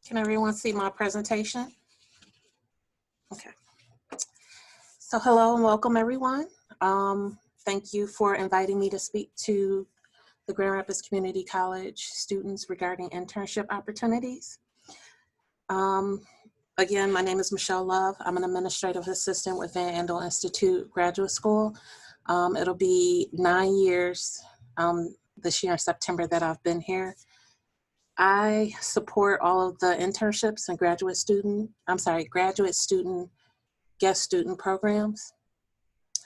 Can everyone see my presentation? Okay. So hello and welcome everyone. Thank you for inviting me to speak to the Grand Rapids Community College students regarding internship opportunities. Again, my name is Michelle Love. I'm an administrative assistant with Van Andel Institute Graduate School. It'll be 9 years this year in September that I've been here. I support all of the internships and graduate student, guest student programs.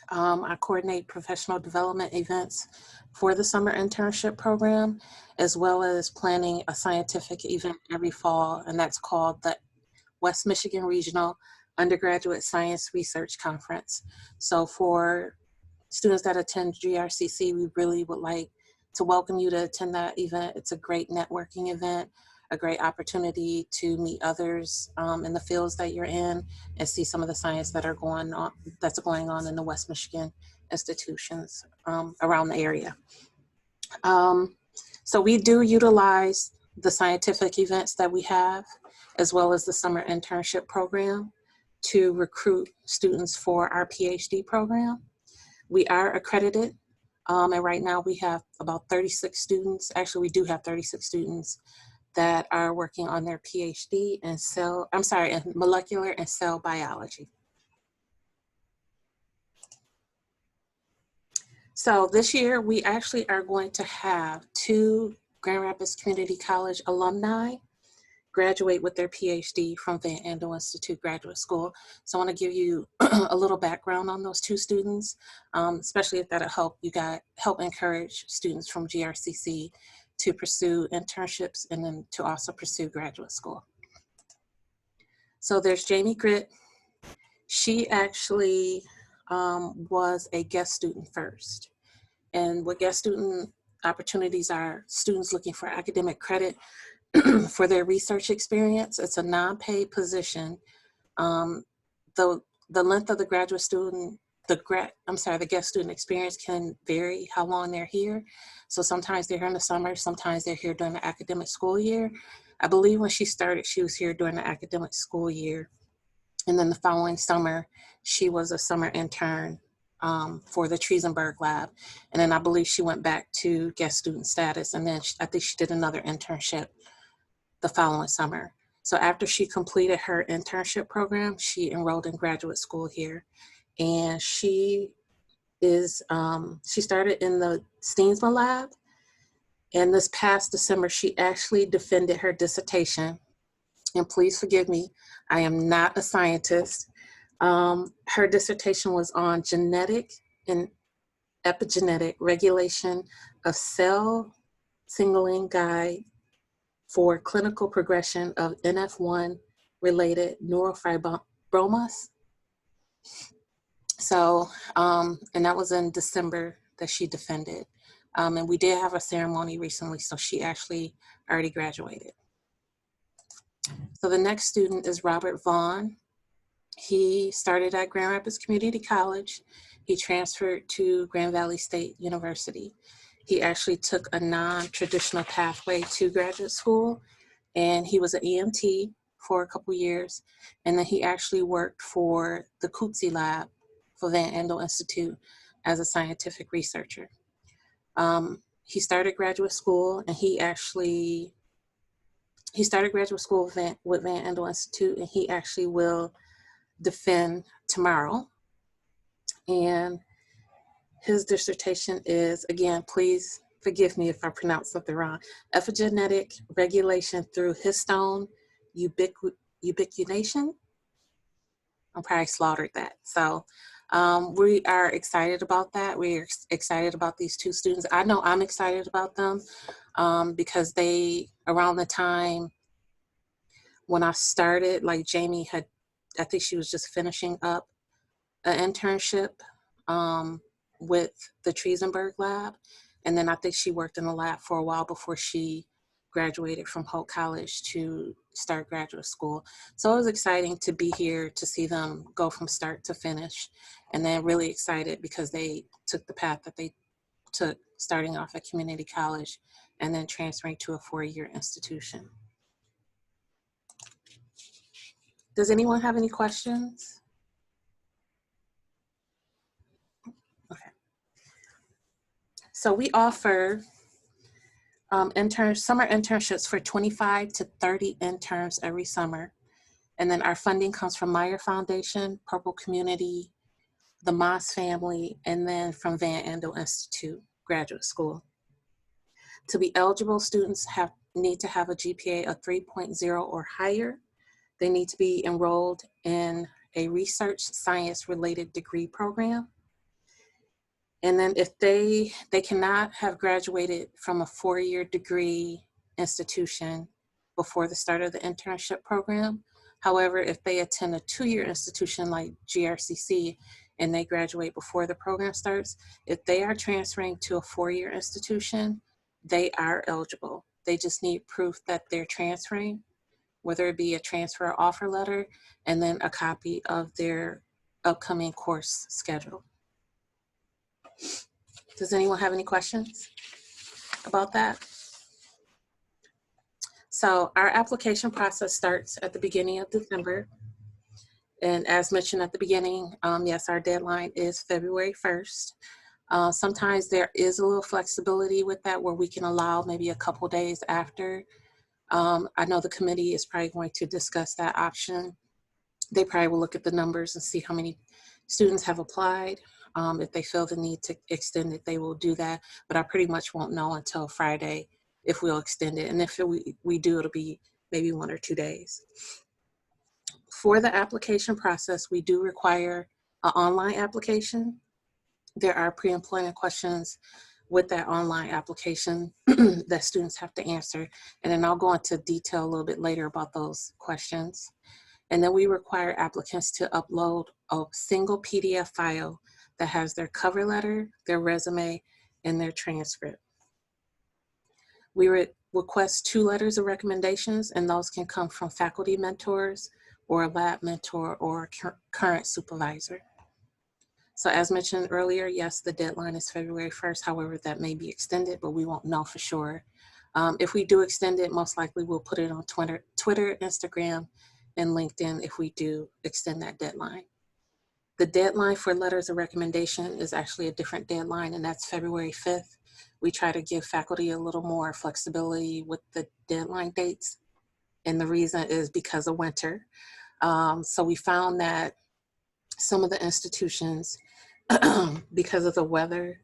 I coordinate professional development events for the summer internship program, as well as planning a scientific event every fall, and that's called the West Michigan Regional Undergraduate Science Research Conference. So for students that attend GRCC, we really would like to welcome you to attend that event. It's a great networking event, a great opportunity to meet others in the fields that you're in and see some of the science that that's going on in the West Michigan institutions around the area. So we do utilize the scientific events that we have, as well as the summer internship program, to recruit students for our PhD program. We are accredited, and right now we have about 36 students. Actually, we do have 36 students that are working on their PhD in molecular and cell biology. So this year, we actually are going to have 2 Grand Rapids Community College alumni graduate with their PhD from Van Andel Institute Graduate School. So I want to give you a little background on those 2 students, especially if that'll help encourage students from GRCC to pursue internships and then to also pursue graduate school. So there's Jamie Gritt. She actually was a guest student first. And what guest student opportunities are, students looking for academic credit for their research experience. It's a non-paid position. The length of the graduate student, the guest student experience can vary how long they're here. So sometimes they're here in the summer, sometimes they're here during the academic school year. I believe when she started, she was here during the academic school year. And then the following summer, she was a summer intern for the Triesenberg lab. And then I believe she went back to guest student status. And then I think she did another internship the following summer. So after she completed her internship program, she enrolled in graduate school here. And she started in the Steensma lab. And this past December, she actually defended her dissertation. And please forgive me, I am not a scientist. Her dissertation was on genetic and epigenetic regulation of cell signaling guide for clinical progression of NF1 related neurofibromas. So, and that was in December that she defended. And we did have a ceremony recently, so she actually already graduated. So the next student is Robert Vaughn. He started at Grand Rapids Community College. He transferred to Grand Valley State University. He actually took a non-traditional pathway to graduate school, and he was an EMT for a couple years. And then he actually worked for the Coetzee Lab for Van Andel Institute as a scientific researcher. He started graduate school, and he started graduate school with Van Andel Institute, and he actually will defend tomorrow. And his dissertation is, again, please forgive me if I pronounce something wrong, epigenetic regulation through histone ubiquitination. I probably slaughtered that. So we are excited about that. We're excited about these 2 students. I know I'm excited about them because around the time when I started, like Jamie I think she was just finishing up an internship with the Triesenberg lab. And then I think she worked in the lab for a while before she graduated from Holt College to start graduate school. So it was exciting to be here to see them go from start to finish. And then really excited because they took the path that they took, starting off at community college and then transferring to a 4-year institution. Does anyone have any questions? Okay. So we offer summer internships for 25 to 30 interns every summer. And then our funding comes from Meyer Foundation, Purple Community, the Moss family, and then from Van Andel Institute Graduate School. To be eligible, students need to have a GPA of 3.0 or higher. They need to be enrolled in a research science related degree program. And then if they cannot have graduated from a 4-year degree institution before the start of the internship program. However, if they attend a 2-year institution like GRCC and they graduate before the program starts, if they are transferring to a 4-year institution, they are eligible. They just need proof that they're transferring, whether it be a transfer offer letter and then a copy of their upcoming course schedule. Does anyone have any questions about that? So our application process starts at the beginning of December. And as mentioned at the beginning, yes, our deadline is February 1st. Sometimes there is a little flexibility with that where we can allow maybe a couple days after. I know the committee is probably going to discuss that option. They probably will look at the numbers and see how many students have applied. If they feel the need to extend it, they will do that. But I pretty much won't know until Friday if we'll extend it. And if we do, it'll be maybe 1 or 2 days. For the application process, we do require an online application. There are pre-employment questions with that online application that students have to answer. And then I'll go into detail a little bit later about those questions. And then we require applicants to upload a single PDF file that has their cover letter, their resume, and their transcript. We request 2 letters of recommendations, and those can come from faculty mentors or a lab mentor or a current supervisor. So as mentioned earlier, yes, the deadline is February 1st. However, that may be extended, but we won't know for sure. If we do extend it, most likely we'll put it on Twitter, Instagram, and LinkedIn if we do extend that deadline. The deadline for letters of recommendation is actually a different deadline, and that's February 5th. We try to give faculty a little more flexibility with the deadline dates, and the reason is because of winter. So we found that some of the institutions, because of the weather,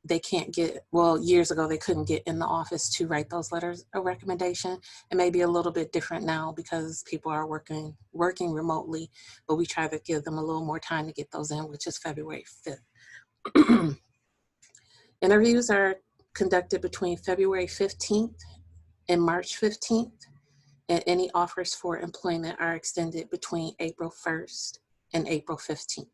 they can't get, well, years ago, they couldn't get in the office to write those letters of recommendation. It may be a little bit different now because people are working remotely, but we try to give them a little more time to get those in, which is February 5th. Interviews are conducted between February 15th and March 15th, and any offers for employment are extended between April 1st and April 15th.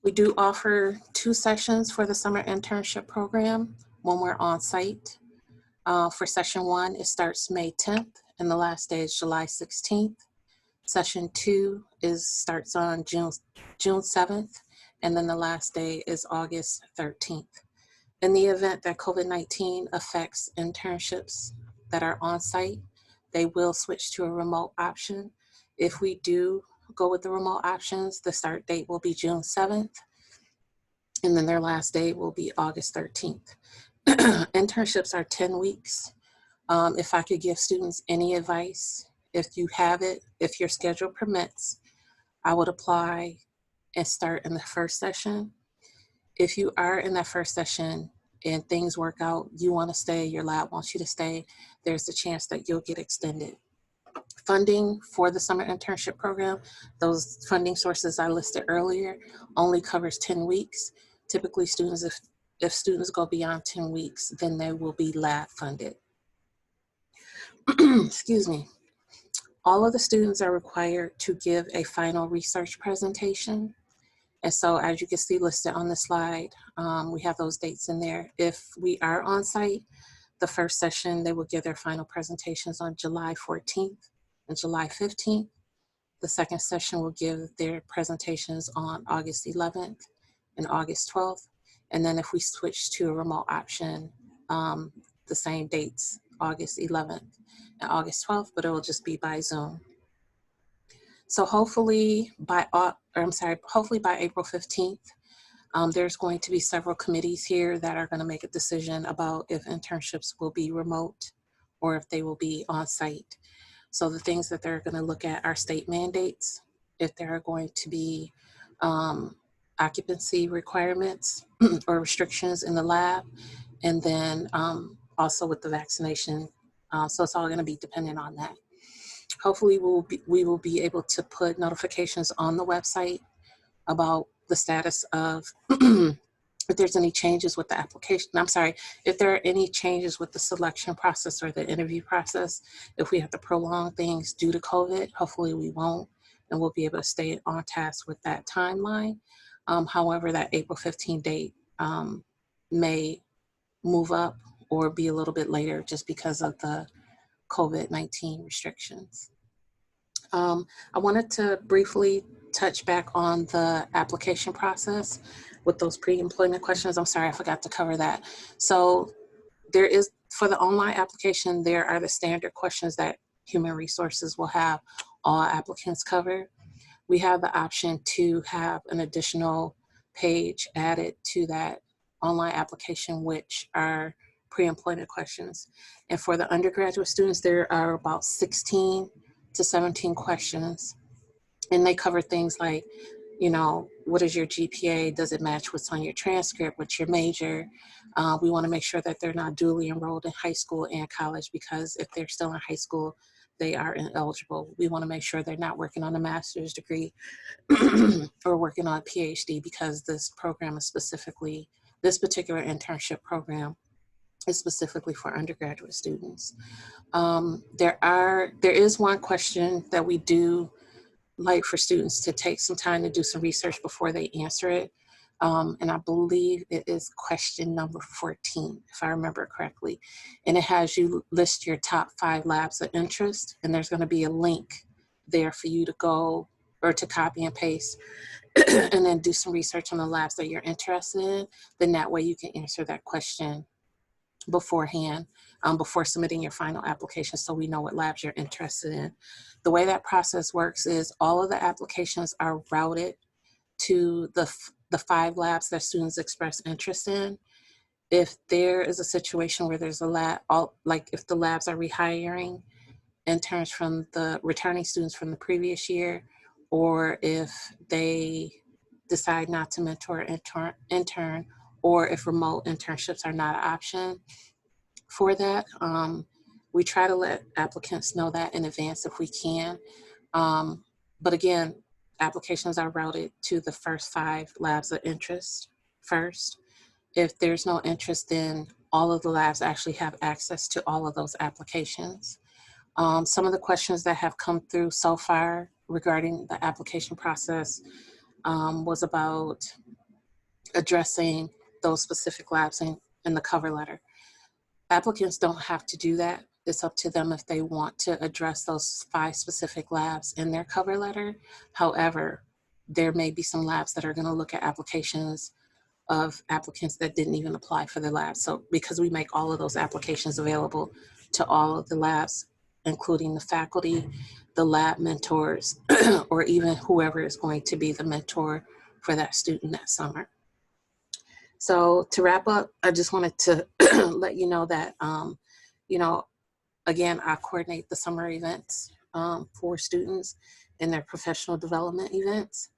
We do offer 2 sessions for the summer internship program when we're on site. For session 1, it starts May 10th and the last day is July 16th. Session 2 starts on June 7th, and then the last day is August 13th. In the event that COVID-19 affects internships that are on site, they will switch to a remote option. If we do go with the remote options, the start date will be June 7th, and then their last day will be August 13th. Internships are 10 weeks. If I could give students any advice, if you have it, if your schedule permits, I would apply and start in the first session. If you are in that first session and things work out, you want to stay, your lab wants you to stay, there's a chance that you'll get extended. Funding for the summer internship program, those funding sources I listed earlier, only covers 10 weeks. Typically students, if students go beyond 10 weeks, then they will be lab funded. Excuse me. All of the students are required to give a final research presentation. And so as you can see listed on the slide, we have those dates in there. If we are on site, the first session, they will give their final presentations on July 14th and July 15th. The second session will give their presentations on August 11th and August 12th. And then if we switch to a remote option, the same dates August 11th and August 12th, but it will just be by Zoom. So hopefully hopefully by April 15th, there's going to be several committees here that are going to make a decision about if internships will be remote or if they will be on site. So the things that they're going to look at are state mandates, if there are going to be occupancy requirements or restrictions in the lab, and then also with the vaccination. So it's all going to be dependent on that. Hopefully we will be able to put notifications on the website about the status of if there's any changes with the application. I'm sorry, if there are any changes with the selection process or the interview process, if we have to prolong things due to COVID, hopefully we won't, and we'll be able to stay on task with that timeline. However, that April 15 date may move up or be a little bit later just because of the COVID-19 restrictions. I wanted to briefly touch back on the application process with those pre-employment questions. I'm sorry, I forgot to cover that. So there is, for the online application, there are the standard questions that Human Resources will have all applicants cover. We have the option to have an additional page added to that online application, which are pre-employment questions. And for the undergraduate students, there are about 16 to 17 questions. And they cover things like, you know, what is your GPA? Does it match what's on your transcript? What's your major? We want to make sure that they're not duly enrolled in high school and college, because if they're still in high school, they are ineligible. We want to make sure they're not working on a master's degree or working on a PhD, because this program is specifically, this particular internship program is specifically for undergraduate students. There is one question that we do like for students to take some time to do some research before they answer it. And I believe it is question number 14, if I remember correctly. And it has you list your top 5 labs of interest, and there's going to be a link there for you to go or to copy and paste and then do some research on the labs that you're interested in. Then that way you can answer that question beforehand, before submitting your final application, so we know what labs you're interested in. The way that process works is all of the applications are routed to the 5 labs that students express interest in. If there is a situation where there's a lab, like if the labs are rehiring interns from the returning students from the previous year, or if they decide not to mentor intern, or if remote internships are not an option for that, we try to let applicants know that in advance if we can. But again, applications are routed to the first 5 labs of interest first. If there's no interest, then all of the labs actually have access to all of those applications. Some of the questions that have come through so far regarding the application process was about addressing those specific labs in the cover letter. Applicants don't have to do that. It's up to them if they want to address those 5 specific labs in their cover letter. However, there may be some labs that are going to look at applications of applicants that didn't even apply for the lab. So because we make all of those applications available to all of the labs, including the faculty, the lab mentors, or even whoever is going to be the mentor for that student that summer. So to wrap up, I just wanted to let you know that, you know, again, I coordinate the summer events for students and their professional development events.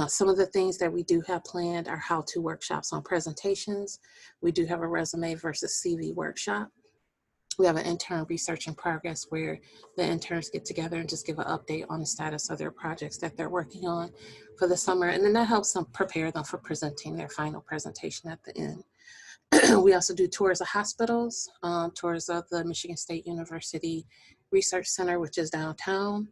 Some of the things that we do have planned are how-to workshops on presentations. We do have a resume versus CV workshop. We have an intern research in progress where the interns get together and just give an update on the status of their projects that they're working on for the summer. And then that helps them prepare them for presenting their final presentation at the end. We also do tours of hospitals, tours of the Michigan State University Research Center, which is downtown.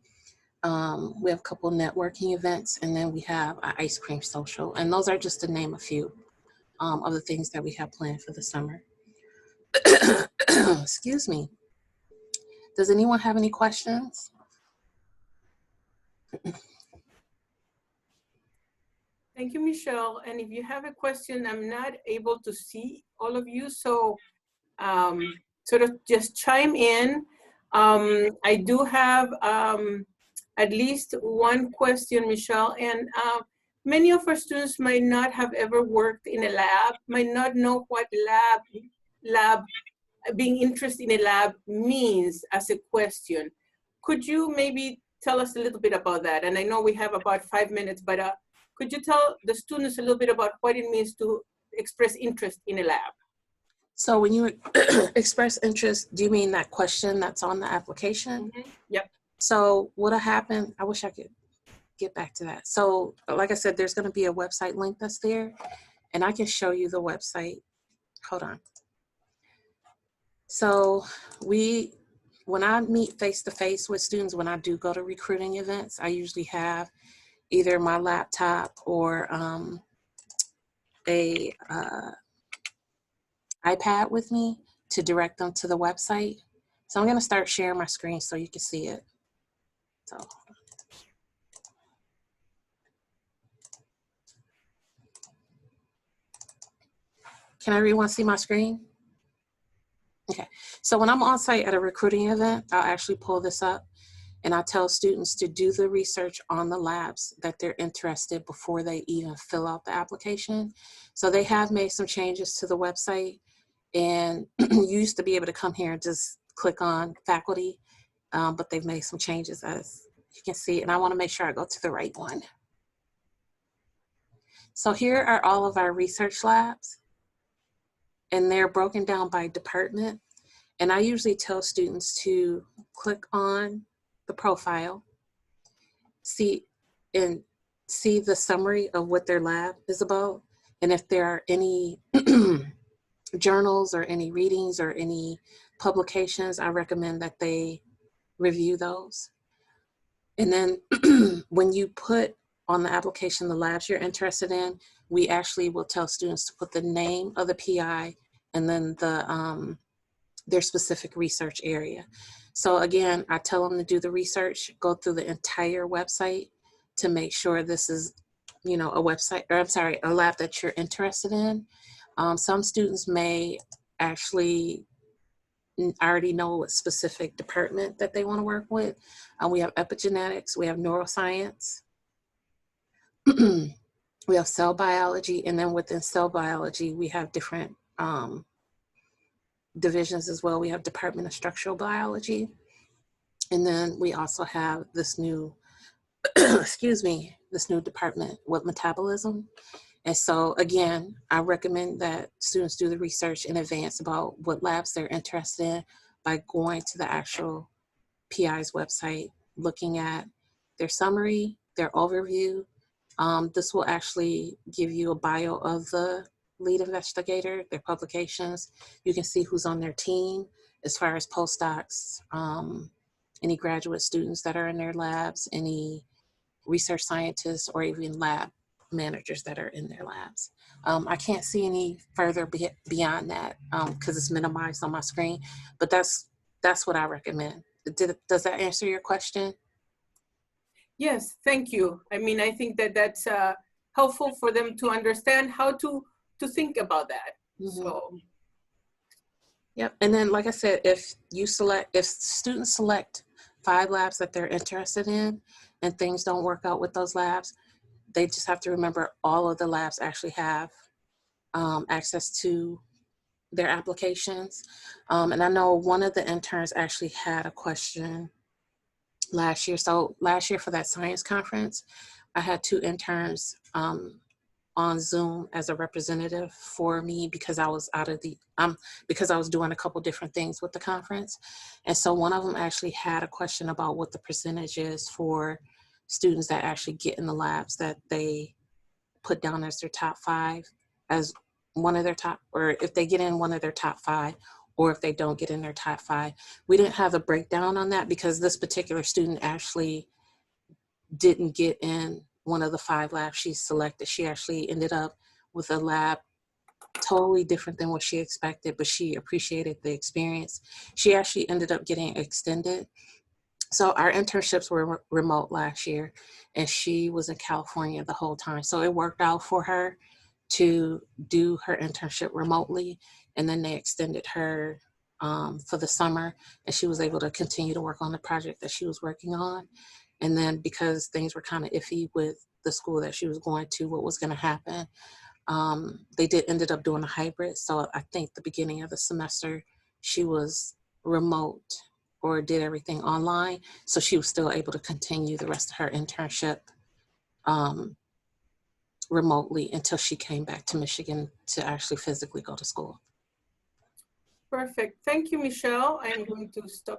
We have a couple networking events, and then we have an ice cream social. And those are just to name a few of the things that we have planned for the summer. Excuse me. Does anyone have any questions? Thank you, Michelle. And if you have a question, I'm not able to see all of you. So sort of just chime in. I do have at least one question, Michelle, and many of our students might not have ever worked in a lab, might not know what being interested in a lab means as a question. Could you maybe tell us a little bit about that? And I know we have about 5 minutes, but could you tell the students a little bit about what it means to express interest in a lab? So when you express interest, do you mean that question that's on the application? Mm-hmm. Yep. So what'll happen, I wish I could get back to that. So like I said, there's going to be a website link that's there, and I can show you the website. Hold on. So when I meet face-to-face with students, when I do go to recruiting events, I usually have either my laptop or a iPad with me to direct them to the website. So I'm going to start sharing my screen so you can see it. So can everyone see my screen? Okay, so when I'm on site at a recruiting event, I'll actually pull this up and I tell students to do the research on the labs that they're interested before they even fill out the application. So they have made some changes to the website, and you used to be able to come here and just click on faculty, but they've made some changes, as you can see, and I want to make sure I go to the right one. So here are all of our research labs, and they're broken down by department. And I usually tell students to click on the profile, see the summary of what their lab is about, and if there are any journals or any readings or any publications, I recommend that they review those. And then when you put on the application the labs you're interested in, we actually will tell students to put the name of the PI and then their specific research area. So again, I tell them to do the research, go through the entire website to make sure this is, a website, or I'm sorry, a lab that you're interested in. Some students may actually already know what specific department that they want to work with. We have epigenetics, we have neuroscience, we have cell biology, and then within cell biology, we have different divisions as well. We have Department of Structural Biology, and then we also have this new, this new department with metabolism. And so again, I recommend that students do the research in advance about what labs they're interested in by going to the actual PI's website, looking at their summary, their overview. This will actually give you a bio of the lead investigator, their publications. You can see who's on their team as far as postdocs, any graduate students that are in their labs, any research scientists, or even lab managers that are in their labs. I can't see any further beyond that because it's minimized on my screen, but that's what I recommend. Does that answer your question? Yes, thank you. I mean, I think that that's helpful for them to understand how to think about that. Mm-hmm. So. Yep, and then like I said, if students select 5 labs that they're interested in and things don't work out with those labs, they just have to remember all of the labs actually have access to their applications. And I know one of the interns actually had a question last year. So last year for that science conference, I had 2 interns on Zoom as a representative for me because I was because I was doing a couple different things with the conference. And so one of them actually had a question about what the percentage is for students that actually get in the labs that they put down as their top 5, as one of their top, or if they get in one of their top 5, or if they don't get in their top 5. We didn't have a breakdown on that because this particular student actually didn't get in one of the 5 labs she selected. She actually ended up with a lab totally different than what she expected, but she appreciated the experience. She actually ended up getting extended. So our internships were remote last year, and she was in California the whole time. So it worked out for her to do her internship remotely, and then they extended her for the summer, and she was able to continue to work on the project that she was working on. And then because things were kind of iffy with the school that she was going to, what was going to happen, they ended up doing a hybrid. So I think the beginning of the semester, she was remote or did everything online. So she was still able to continue the rest of her internship remotely until she came back to Michigan to actually physically go to school. Perfect. Thank you, Michelle. I'm going to stop